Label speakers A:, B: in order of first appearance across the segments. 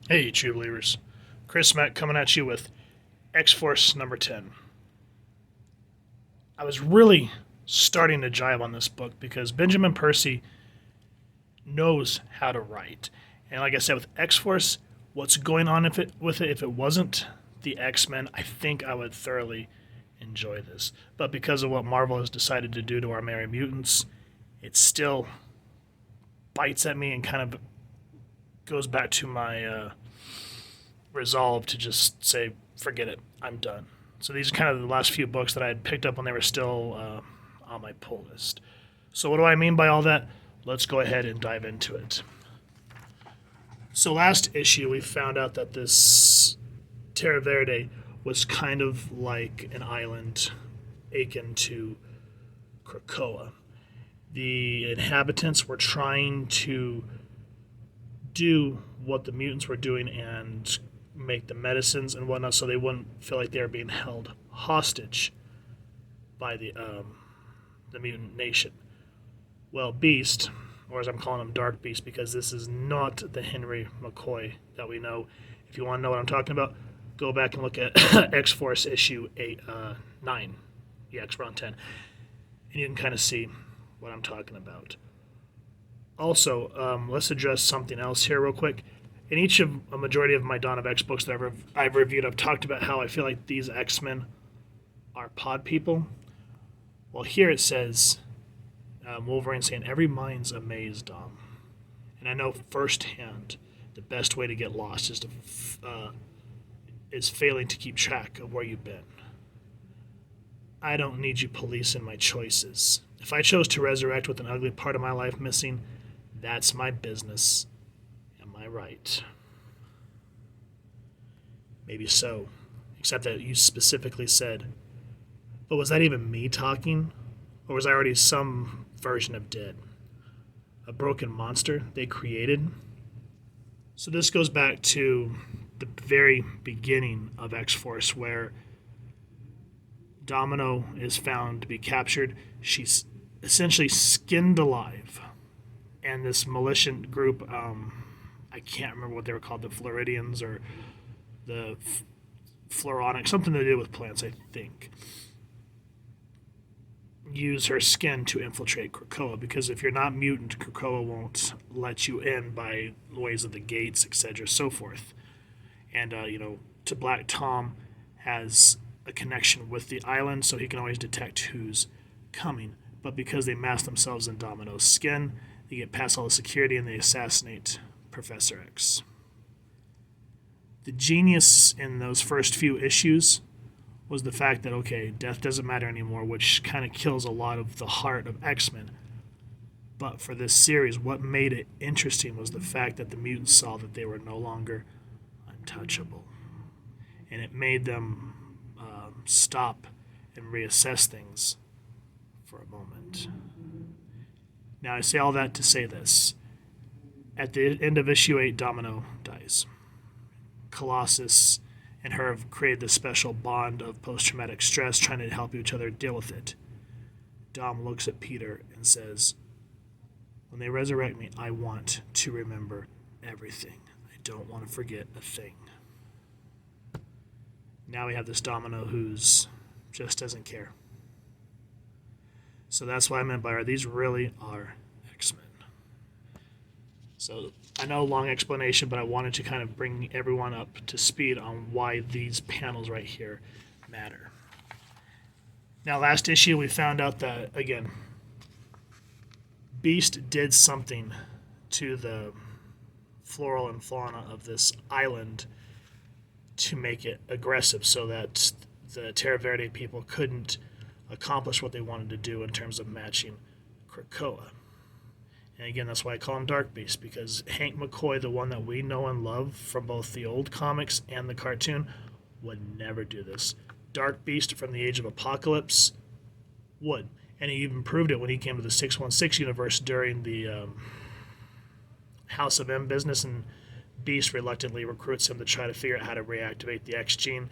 A: Hey, true believers. Chris Mack coming at you with X Force number 10. I was really starting to jive on this book because Benjamin Percy knows how to write. And like I said, with X Force, what's going on if it wasn't the X Men, I think I would thoroughly enjoy this. But because of what Marvel has decided to do to our Merry Mutants, it still bites at me and kind of goes back to my resolve to just say, forget it, I'm done. So these are kind of the last few books that I had picked up when they were still on my pull list. So what do I mean by all that? Let's go ahead and dive into it. So last issue, we found out that this Terra Verde was kind of like an island akin to Krakoa. The inhabitants were trying to do what the mutants were doing and make the medicines and whatnot so they wouldn't feel like they were being held hostage by the mutant nation. Well, Beast, or as I'm calling him, Dark Beast, because this is not the Henry McCoy that we know. If you want to know what I'm talking about, go back and look at X Force issue 9, yeah, X Round 10, and you can kind of see what I'm talking about. Also, let's address something else here real quick. In each of a majority of my Dawn of X books that I've reviewed, I've talked about how I feel like these X-Men are pod people. Well, here it says Wolverine saying, "Every mind's a maze, Dom," and I know firsthand the best way to get lost is failing to keep track of where you've been. I don't need you policing my choices. If I chose to resurrect with an ugly part of my life missing, that's my business. Am I right? Maybe so. Except that you specifically said, but was that even me talking? Or was I already some version of dead? A broken monster they created? So this goes back to the very beginning of X Force, where Domino is found to be captured. She's essentially skinned alive. And this militant group, I can't remember what they were called, the Floridians or the Floronic, something to do with plants, I think, use her skin to infiltrate Krakoa, because if you're not mutant, Krakoa won't let you in by ways of the gates, etc., so forth. And, to Black Tom has a connection with the island, so he can always detect who's coming. But because they mask themselves in Domino's skin, they get past all the security and they assassinate Professor X. The genius in those first few issues was the fact that, okay, death doesn't matter anymore, which kind of kills a lot of the heart of X-Men. But for this series, what made it interesting was the fact that the mutants saw that they were no longer untouchable. And it made them stop and reassess things for a moment. Now, I say all that to say this. At the end of issue 8, Domino dies. Colossus and her have created this special bond of post-traumatic stress, trying to help each other deal with it. Dom looks at Peter and says, when they resurrect me, I want to remember everything. I don't want to forget a thing. Now we have this Domino who's just doesn't care. So that's what I meant by her. These really are X-Men. So I know, long explanation, but I wanted to kind of bring everyone up to speed on why these panels right here matter. Now, last issue, we found out that, again, Beast did something to the floral and fauna of this island to make it aggressive so that the Terra Verde people couldn't accomplish what they wanted to do in terms of matching Krakoa. And again, that's why I call him Dark Beast, because Hank McCoy, the one that we know and love from both the old comics and the cartoon, would never do this. Dark Beast from the Age of Apocalypse would. And he even proved it when he came to the 616 universe during the House of M business, and Beast reluctantly recruits him to try to figure out how to reactivate the X gene.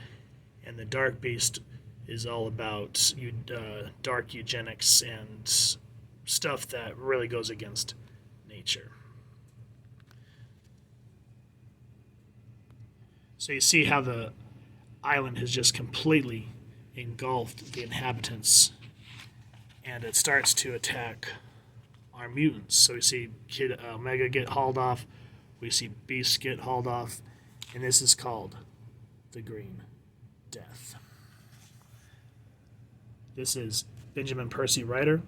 A: And the Dark Beast is all about dark eugenics and stuff that really goes against nature. So you see how the island has just completely engulfed the inhabitants, and it starts to attack our mutants. So we see Kid Omega get hauled off, we see Beast get hauled off, and this is called the Green Death. This is Benjamin Percy, writer,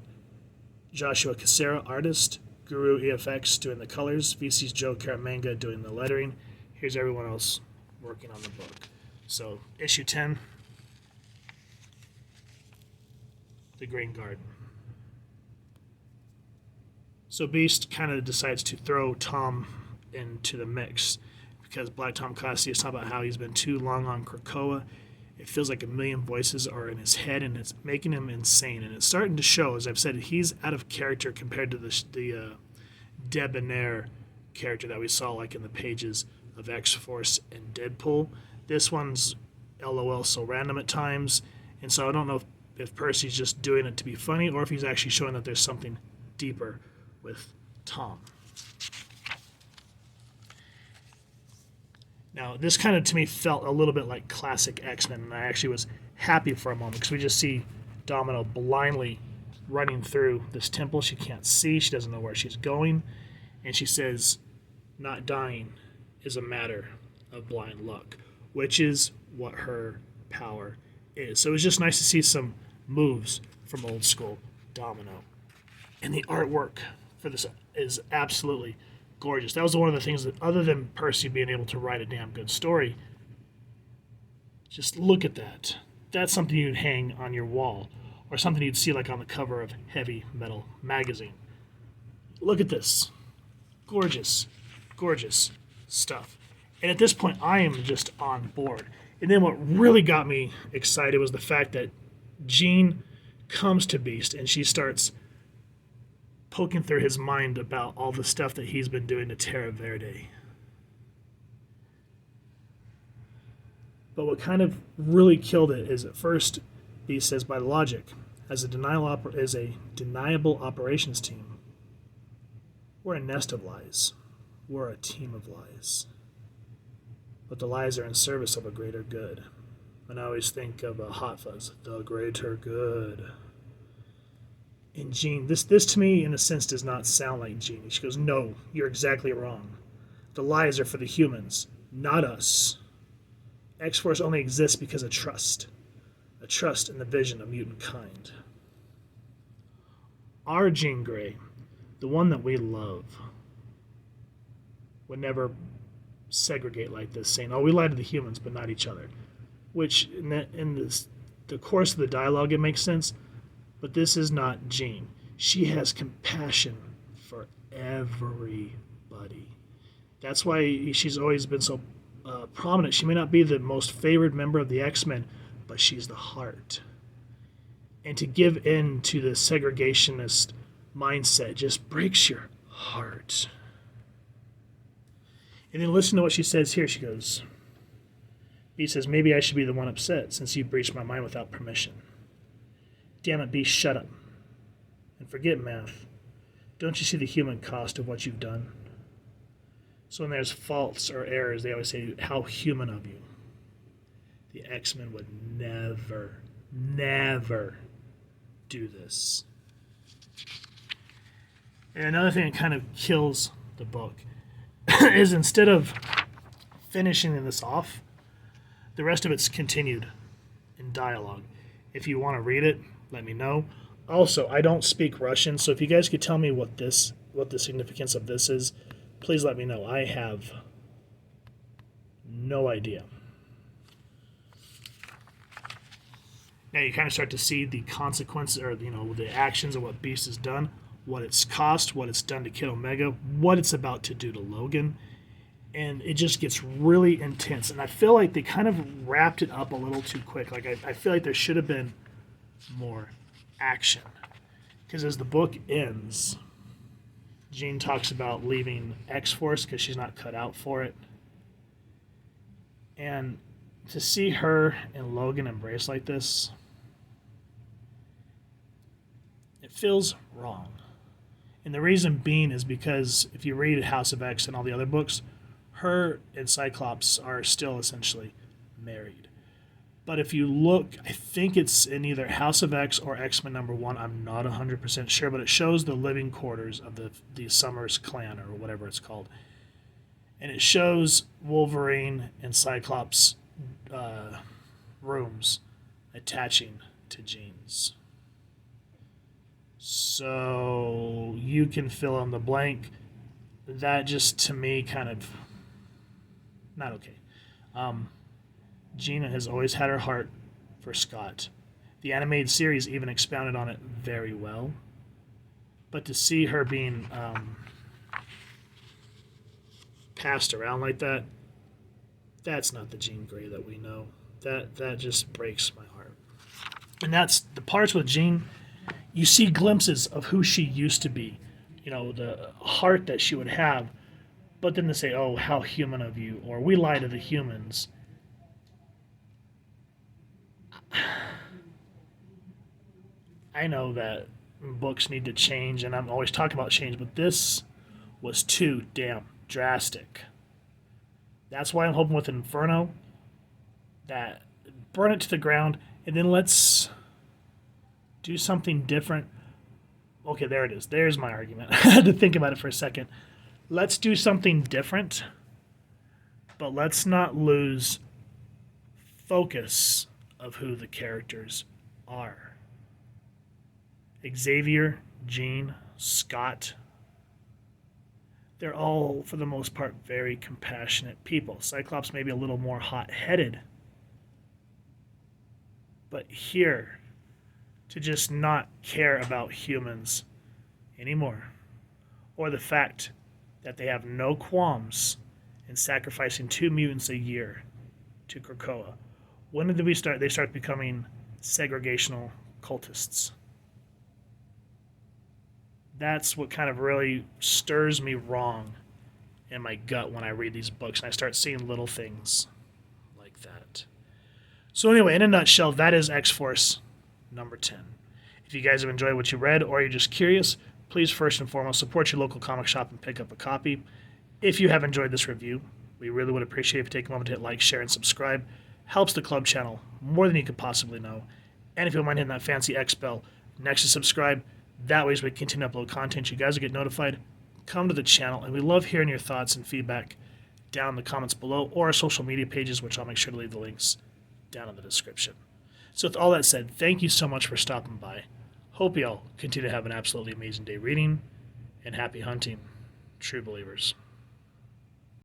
A: Joshua Cassera, artist, Guru EFX doing the colors, VC's Joe Caramanga doing the lettering. Here's everyone else working on the book. So, issue 10, The Green Garden. So Beast kind of decides to throw Tom into the mix because Black Tom Costi is talking about how he's been too long on Krakoa. It feels like a million voices are in his head, and it's making him insane. And it's starting to show, as I've said, he's out of character compared to the debonair character that we saw like in the pages of X-Force and Deadpool. This one's LOL so random at times, and so I don't know if Percy's just doing it to be funny or if he's actually showing that there's something deeper with Tom. Now, this kind of, to me, felt a little bit like classic X-Men, and I actually was happy for a moment because we just see Domino blindly running through this temple. She can't see. She doesn't know where she's going. And she says, not dying is a matter of blind luck, which is what her power is. So it was just nice to see some moves from old school Domino. And the artwork for this is absolutely gorgeous. That was one of the things that, other than Percy being able to write a damn good story, just look at that. That's something you'd hang on your wall, or something you'd see like on the cover of Heavy Metal magazine. Look at this. Gorgeous, gorgeous stuff. And at this point, I am just on board. And then what really got me excited was the fact that Jean comes to Beast and she starts poking through his mind about all the stuff that he's been doing to Terra Verde. But what kind of really killed it is at first, Beast says, by logic, as a deniable operations team, we're a nest of lies. We're a team of lies. But the lies are in service of a greater good. And I always think of Hot Fuzz, the greater good. And Jean, this to me, in a sense, does not sound like Jean. She goes, no, you're exactly wrong. The lies are for the humans, not us. X-Force only exists because of trust. A trust in the vision of mutant kind. Our Jean Grey, the one that we love, would never segregate like this, saying, oh, we lie to the humans, but not each other. Which, in the course of the dialogue, it makes sense. But this is not Jean. She has compassion for everybody. That's why she's always been so prominent. She may not be the most favored member of the X-Men, but she's the heart. And to give in to the segregationist mindset just breaks your heart. And then listen to what she says here. She goes, he says, maybe I should be the one upset since you breached my mind without permission. Damn it, Beast, shut up. And forget math. Don't you see the human cost of what you've done? So when there's faults or errors, they always say, how human of you. The X-Men would never, never do this. And another thing that kind of kills the book is instead of finishing this off, the rest of it's continued in dialogue. If you want to read it, let me know. Also, I don't speak Russian, so if you guys could tell me what the significance of this is, please let me know. I have no idea. Now you kind of start to see the consequences, or the actions of what Beast has done, what it's cost, what it's done to Kid Omega, what it's about to do to Logan, and it just gets really intense. And I feel like they kind of wrapped it up a little too quick. Like I feel like there should have been more action, because as the book ends, Jean talks about leaving X-Force because she's not cut out for it, and to see her and Logan embrace like this, it feels wrong. And the reason being is because if you read House of X and all the other books, her and Cyclops are still essentially married. But if you look, I think it's in either House of X or X-Men #1. I'm not 100% sure, but it shows the living quarters of the Summers clan or whatever it's called. And it shows Wolverine and Cyclops rooms attaching to Jean's. So you can fill in the blank. That just, to me, kind of not okay. Gina has always had her heart for Scott. The animated series even expounded on it very well. But to see her being passed around like that, that's not the Jean Grey that we know. That just breaks my heart. And that's the parts with Jean, you see glimpses of who she used to be. You know, the heart that she would have. But then they say, oh, how human of you, or we lie to the humans. I know that books need to change, and I'm always talking about change, but this was too damn drastic. That's why I'm hoping with Inferno that burn it to the ground, and then let's do something different. Okay, there it is. There's my argument. I had to think about it for a second. Let's do something different, but let's not lose focus of who the characters are. Xavier, Jean, Scott, they're all, for the most part, very compassionate people. Cyclops may be a little more hot-headed. But here, to just not care about humans anymore, or the fact that they have no qualms in sacrificing 2 mutants a year to Krakoa. When did we start? They start becoming segregational cultists. That's what kind of really stirs me wrong in my gut when I read these books and I start seeing little things like that. So anyway, in a nutshell, that is X-Force #10. If you guys have enjoyed what you read or you're just curious, please first and foremost support your local comic shop and pick up a copy. If you have enjoyed this review, we really would appreciate if you take a moment to hit like, share, and subscribe. Helps the club channel more than you could possibly know. And if you don't mind hitting that fancy X bell next to subscribe, that way as we continue to upload content, you guys will get notified. Come to the channel, and we love hearing your thoughts and feedback down in the comments below or our social media pages, which I'll make sure to leave the links down in the description. So with all that said, thank you so much for stopping by. Hope you all continue to have an absolutely amazing day reading, and happy hunting, true believers.